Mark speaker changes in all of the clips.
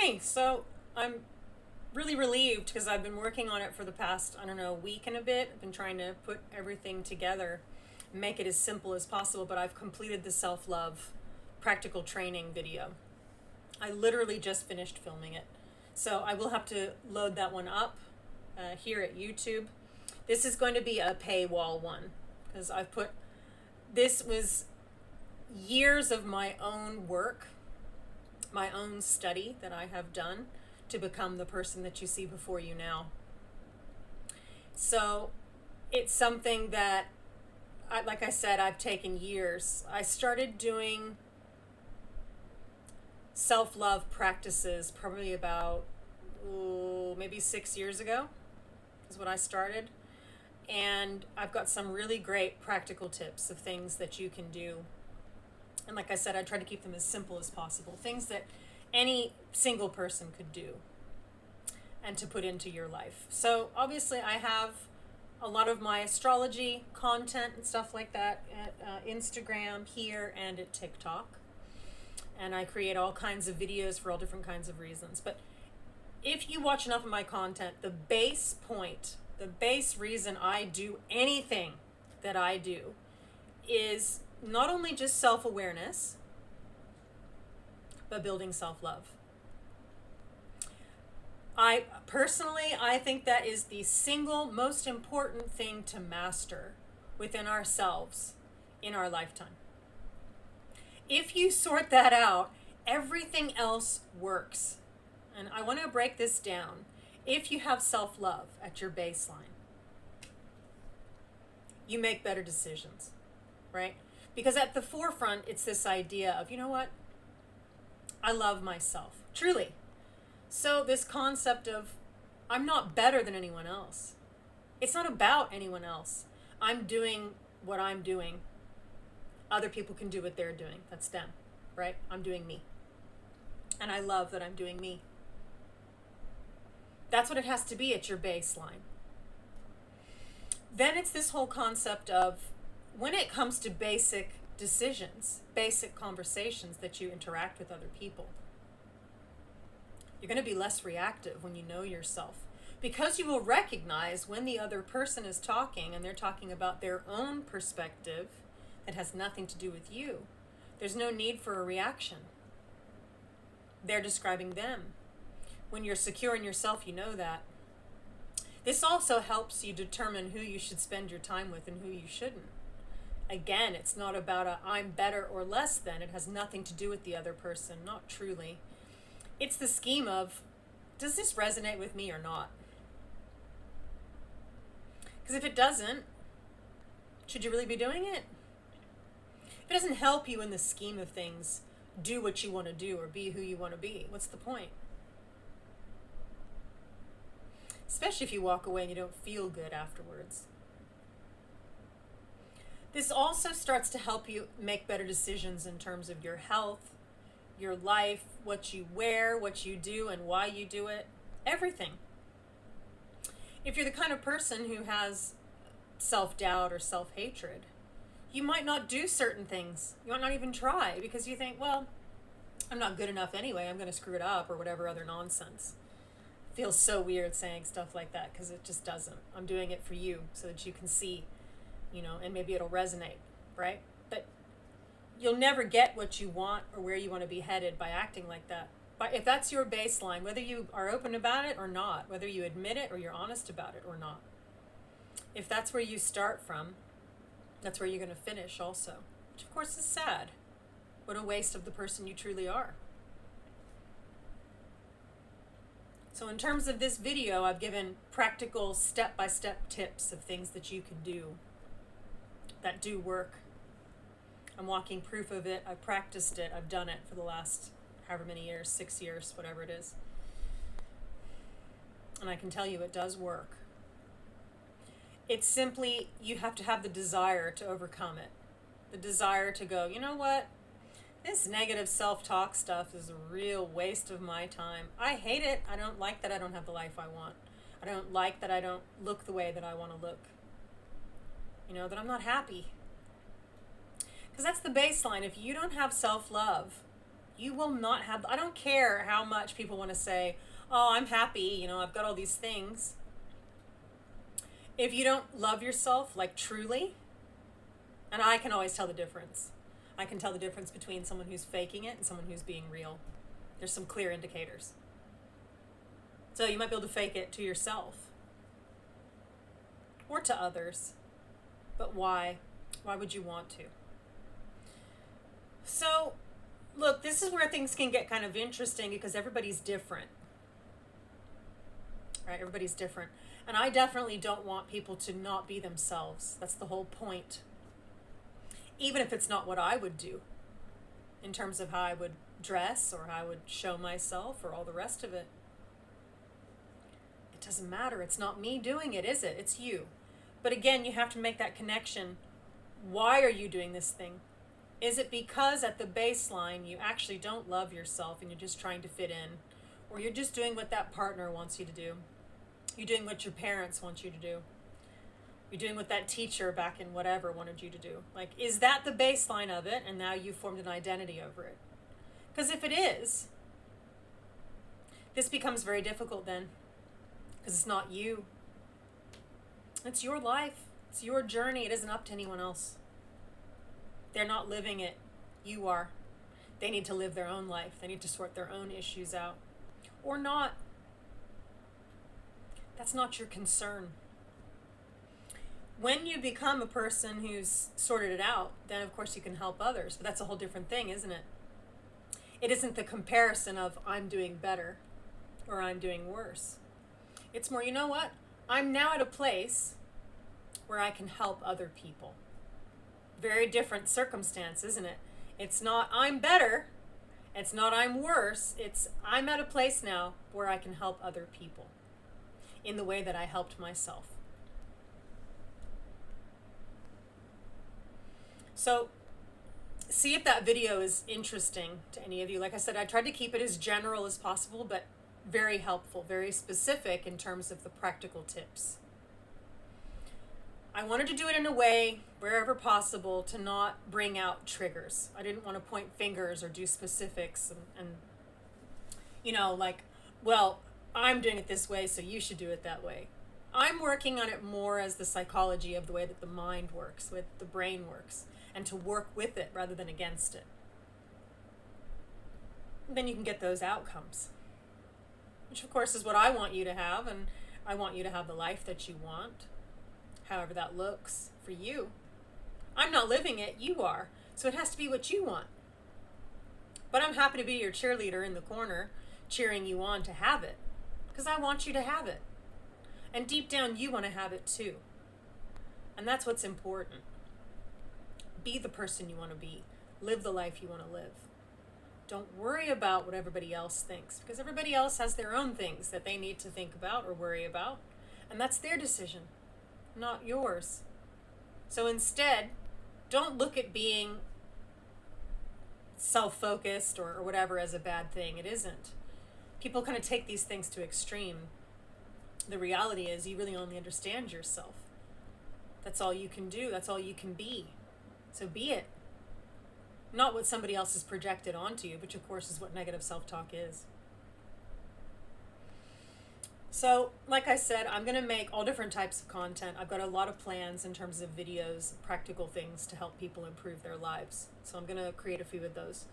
Speaker 1: Hey, so I'm really relieved because I've been working on it for the past, I don't know, week and a bit. I've been trying to put everything together, make it as simple as possible, but I've completed the self love practical training video. I literally just finished filming it. So I will have to load that one up here at YouTube. This is going to be a paywall one because this was years of my own work, my own study that I have done to become the person that you see before you now. So it's something that, like I said, I've taken years. I started doing self-love practices probably about maybe 6 years ago is when I started. And I've got some really great practical tips of things that you can do. And like I said, I try to keep them as simple as possible. Things that any single person could do and to put into your life. So obviously I have a lot of my astrology content and stuff like that at Instagram here and at TikTok. And I create all kinds of videos for all different kinds of reasons. But if you watch enough of my content, the base point, the base reason I do anything that I do is not only just self-awareness, but building self-love. I think that is the single most important thing to master within ourselves in our lifetime. If you sort that out, everything else works. And I want to break this down. If you have self-love at your baseline, you make better decisions, right? Because at the forefront, it's this idea of, you know what? I love myself, truly. So this concept of, I'm not better than anyone else. It's not about anyone else. I'm doing what I'm doing. Other people can do what they're doing. That's them, right? I'm doing me. And I love that I'm doing me. That's what it has to be at your baseline. Then it's this whole concept of, when it comes to basic decisions, basic conversations that you interact with other people, you're going to be less reactive when you know yourself, because you will recognize when the other person is talking and they're talking about their own perspective that has nothing to do with you. There's no need for a reaction. They're describing them. When you're secure in yourself, you know that. This also helps you determine who you should spend your time with and who you shouldn't. Again, it's not about a I'm better or less than. It has nothing to do with the other person, not truly. It's the scheme of, does this resonate with me or not? Because if it doesn't, should you really be doing it? If it doesn't help you in the scheme of things, do what you want to do or be who you want to be, what's the point? Especially if you walk away and you don't feel good afterwards. This also starts to help you make better decisions in terms of your health, your life, what you wear, what you do, and why you do it. Everything. If you're the kind of person who has self-doubt or self-hatred, you might not do certain things. You might not even try because you think, well, I'm not good enough anyway. I'm going to screw it up or whatever other nonsense. It feels so weird saying stuff like that because it just doesn't. I'm doing it for you so that you can see, and maybe it'll resonate, right? But you'll never get what you want or where you want to be headed by acting like that. But if that's your baseline, whether you are open about it or not, whether you admit it or you're honest about it or not, if that's where you start from, that's where you're going to finish also, which of course is sad. What a waste of the person you truly are. So in terms of this video, I've given practical step-by-step tips of things that you can do that do work. I'm walking proof of it. I've practiced it. I've done it for the last however many years, 6 years, whatever it is. And I can tell you it does work. It's simply, you have to have the desire to overcome it. The desire to go, you know what? This negative self-talk stuff is a real waste of my time. I hate it. I don't like that I don't have the life I want. I don't like that I don't look the way that I want to look. That I'm not happy. Because that's the baseline. If you don't have self-love, You will not have, I don't care how much people want to say, oh, I'm happy, I've got all these things. If you don't love yourself, like truly, and I can always tell the difference. I can tell the difference between someone who's faking it and someone who's being real. There's some clear indicators. So you might be able to fake it to yourself or to others. But why? Why would you want to? So, look, this is where things can get kind of interesting because everybody's different. Right? Everybody's different. And I definitely don't want people to not be themselves. That's the whole point. Even if it's not what I would do in terms of how I would dress or how I would show myself or all the rest of it. It doesn't matter. It's not me doing it, is it? It's you. But again, you have to make that connection. Why are you doing this thing? Is it because at the baseline you actually don't love yourself and you're just trying to fit in? Or you're just doing what that partner wants you to do? You're doing what your parents want you to do? You're doing what that teacher back in whatever wanted you to do? Like, is that the baseline of it and now you've formed an identity over it? Because if it is, this becomes very difficult then. Because it's not you. It's your life. It's your journey. It isn't up to anyone else. They're not living it. You are. They need to live their own life. They need to sort their own issues out. Or not. That's not your concern. When you become a person who's sorted it out, then of course you can help others. But that's a whole different thing, isn't it? It isn't the comparison of I'm doing better or I'm doing worse. It's more, you know what? I'm now at a place where I can help other people. Very different circumstance, isn't it? It's not I'm better. It's not I'm worse. It's I'm at a place now where I can help other people in the way that I helped myself. So see if that video is interesting to any of you. Like I said, I tried to keep it as general as possible, but very helpful, very specific in terms of the practical tips. I wanted to do it in a way, wherever possible, to not bring out triggers. I didn't want to point fingers or do specifics and like, well, I'm doing it this way, so you should do it that way. I'm working on it more as the psychology of the way that the mind works, with the brain works, and to work with it rather than against it. Then you can get those outcomes, which of course is what I want you to have, and I want you to have the life that you want, however that looks for you. I'm not living it, you are, so it has to be what you want. But I'm happy to be your cheerleader in the corner, cheering you on to have it, because I want you to have it. And deep down, you want to have it too. And that's what's important. Be the person you want to be. Live the life you want to live. Don't worry about what everybody else thinks, because everybody else has their own things that they need to think about or worry about. And that's their decision, not yours. So instead, don't look at being self-focused or whatever as a bad thing. It isn't. People kind of take these things to extreme. The reality is you really only understand yourself. That's all you can do. That's all you can be. So be it. Not what somebody else has projected onto you, which of course is what negative self-talk is. So, like I said, I'm going to make all different types of content. I've got a lot of plans in terms of videos, practical things to help people improve their lives. So I'm going to create a few of those.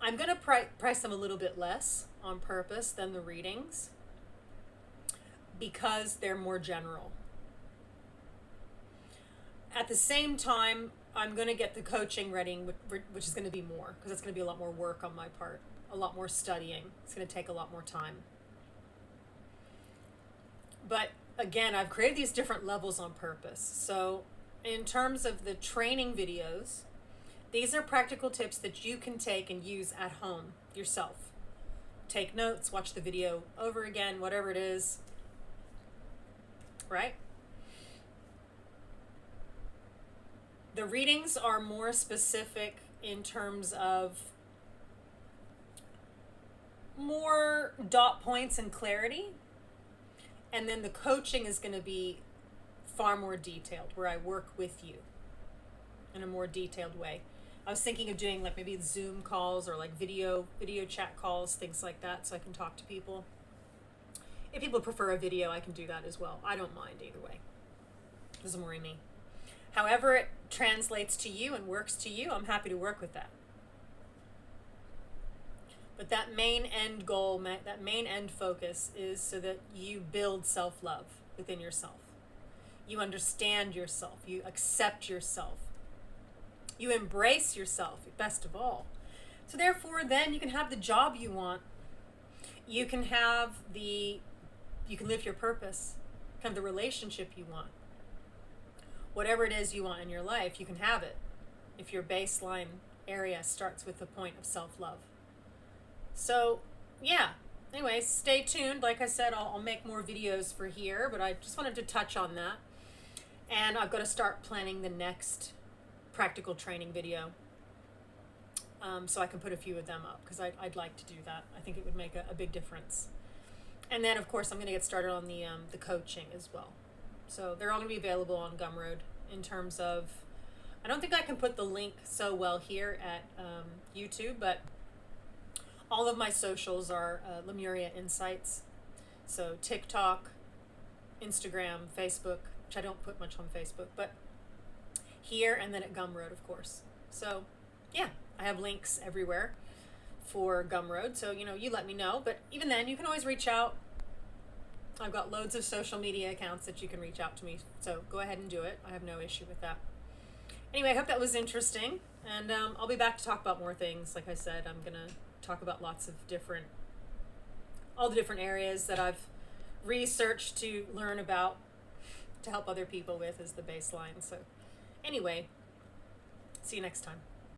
Speaker 1: I'm going to price them a little bit less on purpose than the readings because they're more general. At the same time, I'm going to get the coaching ready, which is going to be more, because it's going to be a lot more work on my part, a lot more studying. It's going to take a lot more time. But again, I've created these different levels on purpose. So in terms of the training videos, these are practical tips that you can take and use at home yourself. Take notes, watch the video over again, whatever it is, right? The readings are more specific in terms of more dot points and clarity. And then the coaching is going to be far more detailed, where I work with you in a more detailed way. I was thinking of doing like maybe Zoom calls or like video chat calls, things like that, so I can talk to people. If people prefer a video, I can do that as well. I don't mind either way. It doesn't worry me. However it translates to you and works to you, I'm happy to work with that. But that main end goal, that main end focus is so that you build self-love within yourself. You understand yourself. You accept yourself. You embrace yourself, best of all. So therefore, then you can have the job you want. You can live your purpose, kind of the relationship you want. Whatever it is you want in your life, you can have it if your baseline area starts with the point of self-love. So, yeah. Anyways, stay tuned. Like I said, I'll make more videos for here, but I just wanted to touch on that. And I've got to start planning the next practical training video, so I can put a few of them up, because I'd like to do that. I think it would make a big difference. And then, of course, I'm going to get started on the coaching as well. So they're all going to be available on Gumroad in terms of, I don't think I can put the link so well here at YouTube, but all of my socials are Lemuria Insights. So TikTok, Instagram, Facebook, which I don't put much on Facebook, but here and then at Gumroad, of course. So yeah, I have links everywhere for Gumroad. So, you let me know, but even then you can always reach out. I've got loads of social media accounts that you can reach out to me. So go ahead and do it. I have no issue with that. Anyway, I hope that was interesting, and I'll be back to talk about more things. Like I said, I'm going to talk about lots of all the different areas that I've researched to learn about to help other people with as the baseline. So anyway, see you next time.